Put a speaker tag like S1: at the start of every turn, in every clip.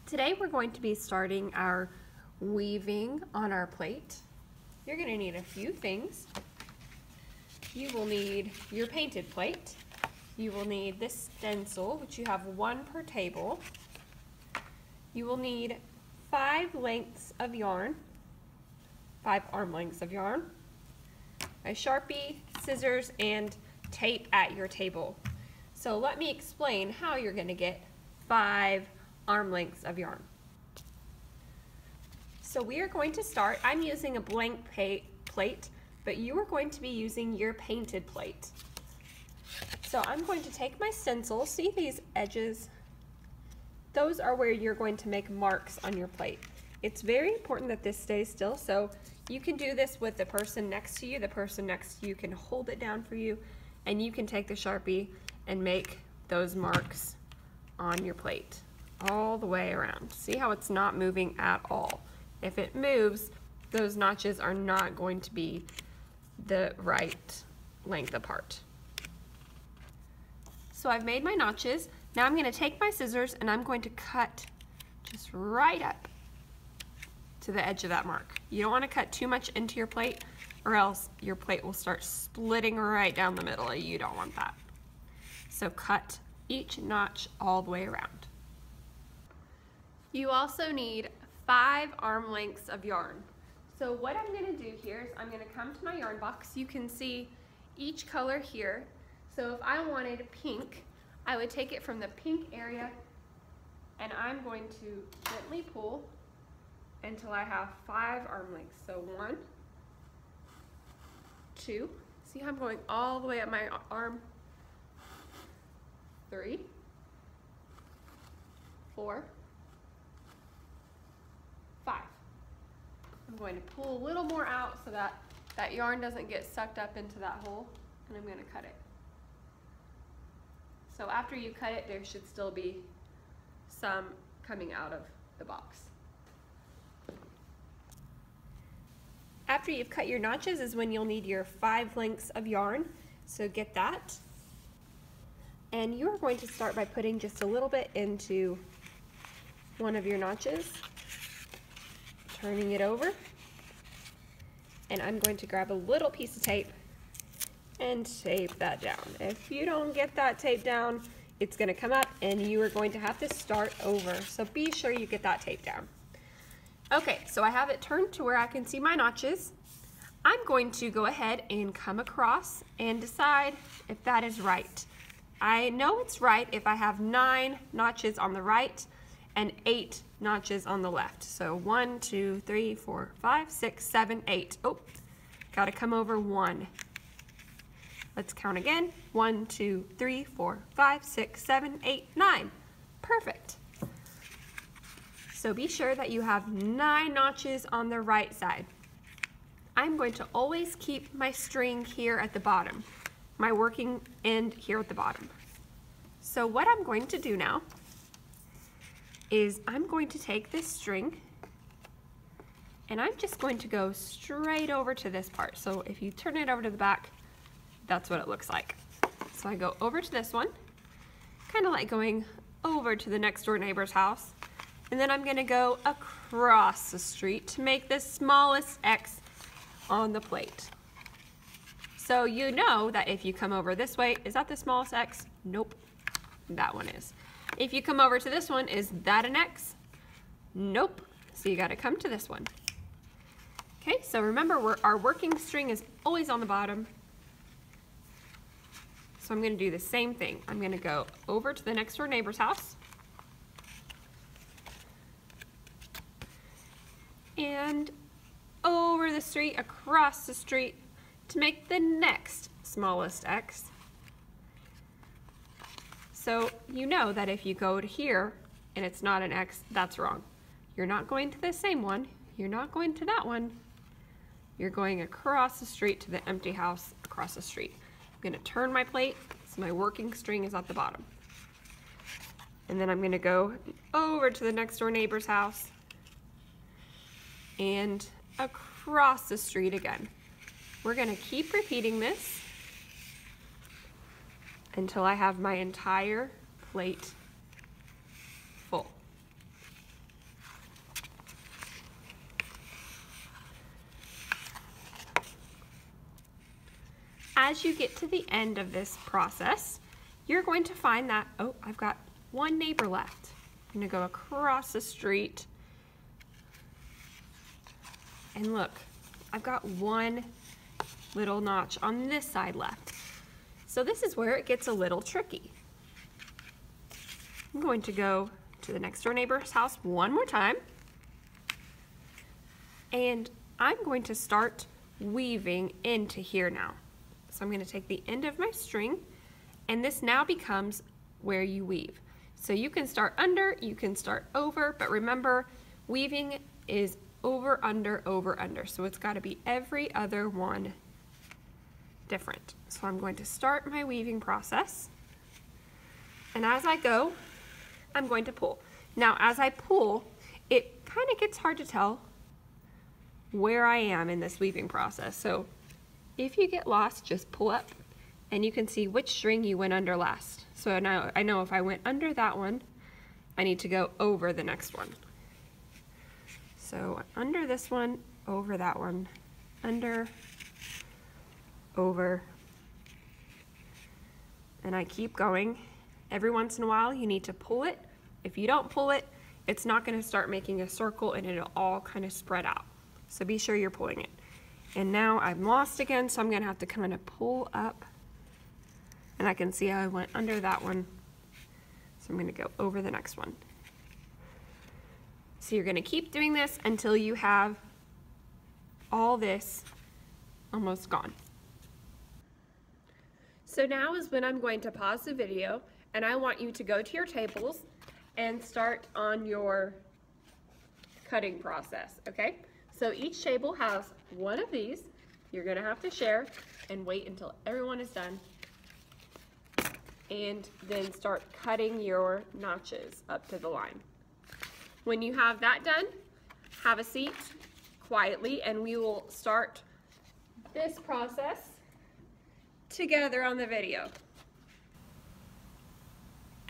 S1: Today we're going to be starting our weaving on our plate. You're going to need a few things. You will need your painted plate. You will need this stencil, which you have one per table. You will need 5 lengths of yarn, 5 arm lengths of yarn, a Sharpie, scissors, and tape at your table. So let me explain how you're going to get 5 arm lengths of yarn. So we are going to start, I'm using a blank plate, but you are going to be using your painted plate. So I'm going to take my stencil, see these edges? Those are where you're going to make marks on your plate. It's very important that this stays still, so you can do this with the person next to you. The person next to you can hold it down for you, and you can take the Sharpie and make those marks on your plate all the way around. See how it's not moving at all? If it moves, those notches are not going to be the right length apart. So I've made my notches. Now I'm going to take my scissors and I'm going to cut just right up to the edge of that mark. You don't want to cut too much into your plate or else your plate will start splitting right down the middle. You don't want that. So cut each notch all the way around. You also need 5 arm lengths of yarn. So what I'm going to do here is I'm going to come to my yarn box. You can see each color here. So if I wanted pink, I would take it from the pink area and I'm going to gently pull until I have 5 arm lengths. So 1, 2, see how I'm going all the way up my arm, 3, 4, 5. I'm going to pull a little more out so that that yarn doesn't get sucked up into that hole, and I'm going to cut it. So after you cut it, there should still be some coming out of the box. After you've cut your notches is when you'll need your 5 lengths of yarn, so get that. And you are going to start by putting just a little bit into one of your notches, turning it over, and I'm going to grab a little piece of tape and tape that down. If you don't get that tape down, it's going to come up and you are going to have to start over. So be sure you get that tape down. Okay, so I have it turned to where I can see my notches. I'm going to go ahead and come across and decide if that is right. I know it's right if I have 9 notches on the right and 8 notches on the left. So 1, 2, 3, 4, 5, 6, 7, 8. Oh, gotta come over 1. Let's count again. 1, 2, 3, 4, 5, 6, 7, 8, 9. Perfect. So be sure that you have 9 notches on the right side. I'm going to always keep my string here at the bottom, my working end here at the bottom. So what I'm going to do now is I'm going to take this string and I'm just going to go straight over to this part. So if you turn it over to the back, that's what it looks like. So I go over to this one, kind of like going over to the next door neighbor's house, and then I'm going to go across the street to make the smallest X on the plate. So you know that if you come over this way, is that the smallest X? Nope, that one is. If you come over to this one, is that an X? Nope, so you got to come to this one. Okay, so remember our working string is always on the bottom. So I'm going to do the same thing. I'm going to go over to the next door neighbor's house and over the street, across the street to make the next smallest X. So you know that if you go to here and it's not an X, that's wrong. You're not going to the same one. You're not going to that one. You're going across the street to the empty house across the street. I'm going to turn my plate so my working string is at the bottom. And then I'm going to go over to the next door neighbor's house and across the street again. We're going to keep repeating this until I have my entire plate full. as you get to the end of this process, you're going to find that, oh, I've got one neighbor left. I'm gonna go across the street. And look, I've got one little notch on this side left. So this is where it gets a little tricky. I'm going to go to the next door neighbor's house one more time. And I'm going to start weaving into here now. So I'm going to take the end of my string, and this now becomes where you weave. So you can start under, you can start over, but remember, weaving is over, under, over, under. So it's got to be every other one different. So I'm going to start my weaving process, and as I go, I'm going to pull. Now, as I pull, it kind of gets hard to tell where I am in this weaving process. So if you get lost, just pull up and you can see which string you went under last. So now I know if I went under that one, I need to go over the next one. So under this one, over that one, under, over, and I keep going. Every once in a while you need to pull it. If you don't pull it, it's not going to start making a circle and it'll all kind of spread out. So be sure you're pulling it. And now I'm lost again, so I'm going to have to kind of pull up. And I can see how I went under that one. So I'm going to go over the next one. So you're going to keep doing this until you have all this almost gone. So now is when I'm going to pause the video, and I want you to go to your tables and start on your cutting process, okay? So each table has one of these. You're gonna have to share and wait until everyone is done. And then start cutting your notches up to the line. When you have that done, have a seat quietly and we will start this process together on the video.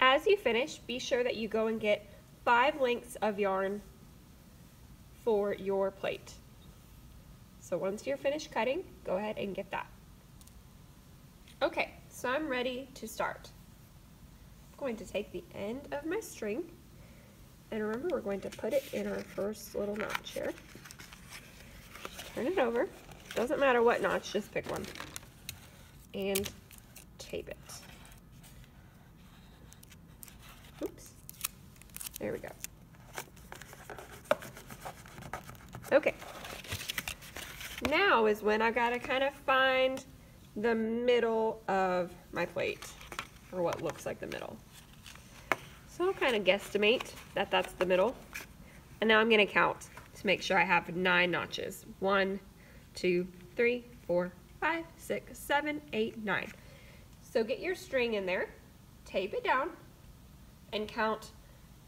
S1: As you finish, be sure that you go and get 5 lengths of yarn for your plate. So once you're finished cutting, go ahead and get that. Okay, so I'm ready to start. I'm going to take the end of my string, and remember we're going to put it in our first little notch here. Turn it over. Doesn't matter what notch, just pick one. And tape it. Oops. There we go. Okay. Now is when I gotta kind of find the middle of my plate, or what looks like the middle. So I'll kind of guesstimate that that's the middle. And now I'm gonna count to make sure I have 9 notches. 1, 2, 3, 4, 5, 6, 7, 8, 9. So get your string in there, tape it down, and count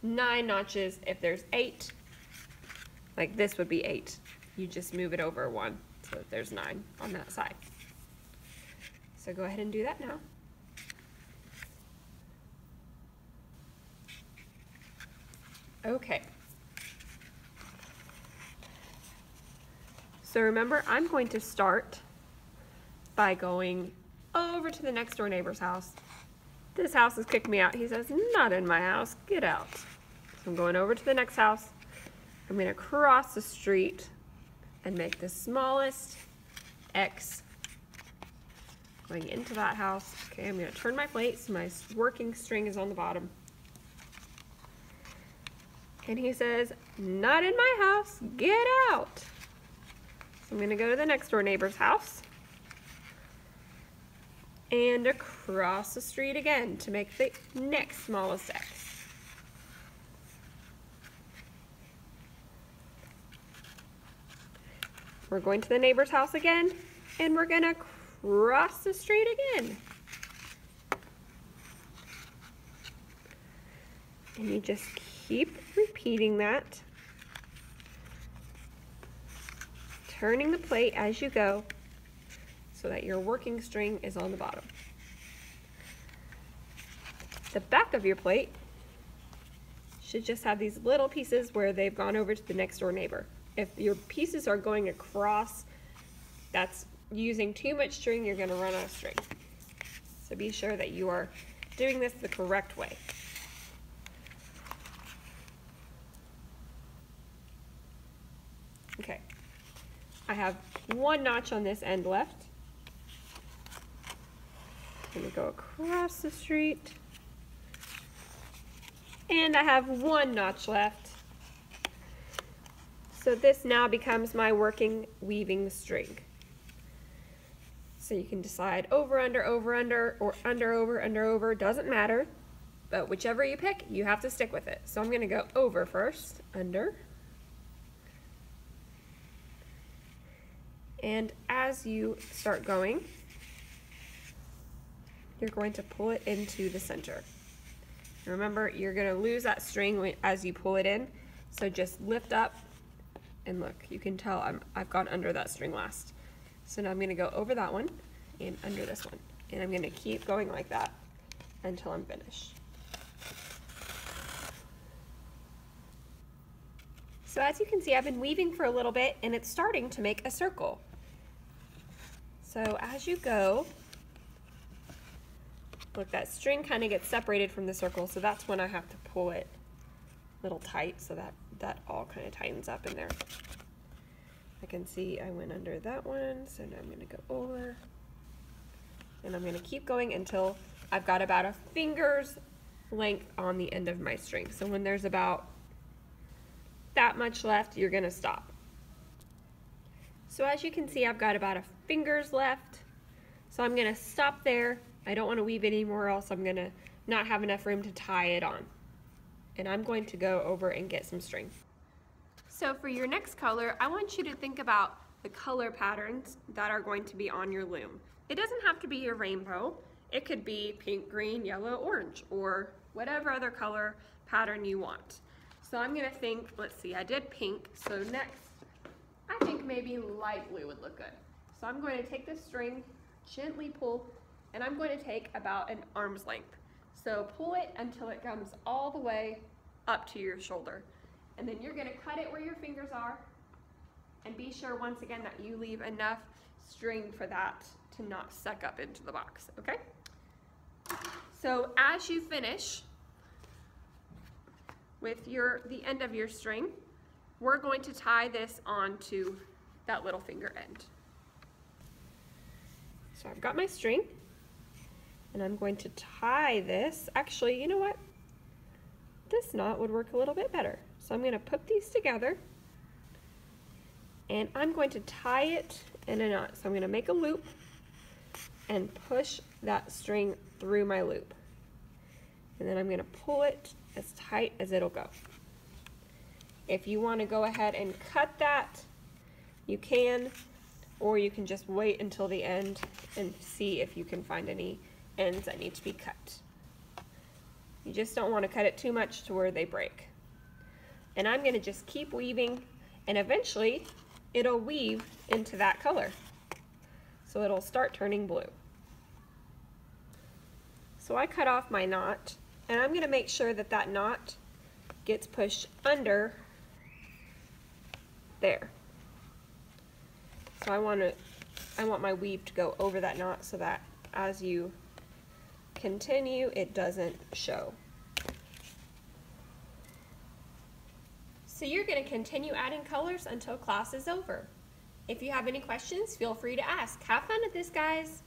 S1: 9 notches. If there's 8, like this would be 8. You just move it over 1, so that there's 9 on that side. So go ahead and do that now. Okay. So remember, I'm going to start by going over to the next door neighbor's house. This house has kicked me out. He says, not in my house, get out. So I'm going over to the next house. I'm going to cross the street and make the smallest X going into that house. Okay, I'm going to turn my plate so my working string is on the bottom. And he says, not in my house, get out. So I'm going to go to the next door neighbor's house and across the street again to make the next smallest X. We're going to the neighbor's house again, and we're going to cross the street again. And you just keep repeating that, turning the plate as you go so that your working string is on the bottom. The back of your plate should just have these little pieces where they've gone over to the next door neighbor. If your pieces are going across, that's using too much string, you're going to run out of string. So be sure that you are doing this the correct way. Okay, I have one notch on this end left. I'm going to go across the street. And I have one notch left. So this now becomes my working weaving string. So you can decide over, under, or under, over, doesn't matter. But whichever you pick, you have to stick with it. So I'm going to go over first, under. And as you start going, you're going to pull it into the center. Remember, you're going to lose that string as you pull it in. So just lift up, and look, you can tell I've gone under that string last. So now I'm going to go over that one and under this one. And I'm going to keep going like that until I'm finished. So as you can see, I've been weaving for a little bit and it's starting to make a circle. So as you go, look, that string kind of gets separated from the circle, so that's when I have to pull it a little tight so that all kind of tightens up in there. I can see I went under that one, so now I'm going to go over. And I'm going to keep going until I've got about a finger's length on the end of my string. So when there's about that much left, you're going to stop. So as you can see, I've got about a finger's left. So I'm going to stop there. I don't want to weave anymore, else I'm going to not have enough room to tie it on. And I'm going to go over and get some string. So for your next color, I want you to think about the color patterns that are going to be on your loom. It doesn't have to be your rainbow. It could be pink, green, yellow, orange, or whatever other color pattern you want. So I'm going to think, let's see, I did pink, so next I think maybe light blue would look good. So I'm going to take this string, gently pull, and I'm going to take about an arm's length. So pull it until it comes all the way up to your shoulder. And then you're going to cut it where your fingers are, and be sure once again that you leave enough string for that to not suck up into the box, okay? So as you finish with the end of your string, we're going to tie this onto that little finger end. So I've got my string, and I'm going to tie this. Actually, you know what? This knot would work a little bit better. So I'm going to put these together, and I'm going to tie it in a knot. So I'm going to make a loop and push that string through my loop. And then I'm going to pull it as tight as it'll go. If you want to go ahead and cut that, you can, or you can just wait until the end and see if you can find any ends that need to be cut. You just don't want to cut it too much to where they break. And I'm going to just keep weaving, and eventually it'll weave into that color. So it'll start turning blue. So I cut off my knot, and I'm going to make sure that that knot gets pushed under there. So I want my weave to go over that knot so that as you continue, it doesn't show. So you're going to continue adding colors until class is over. If you have any questions, feel free to ask. Have fun with this, guys.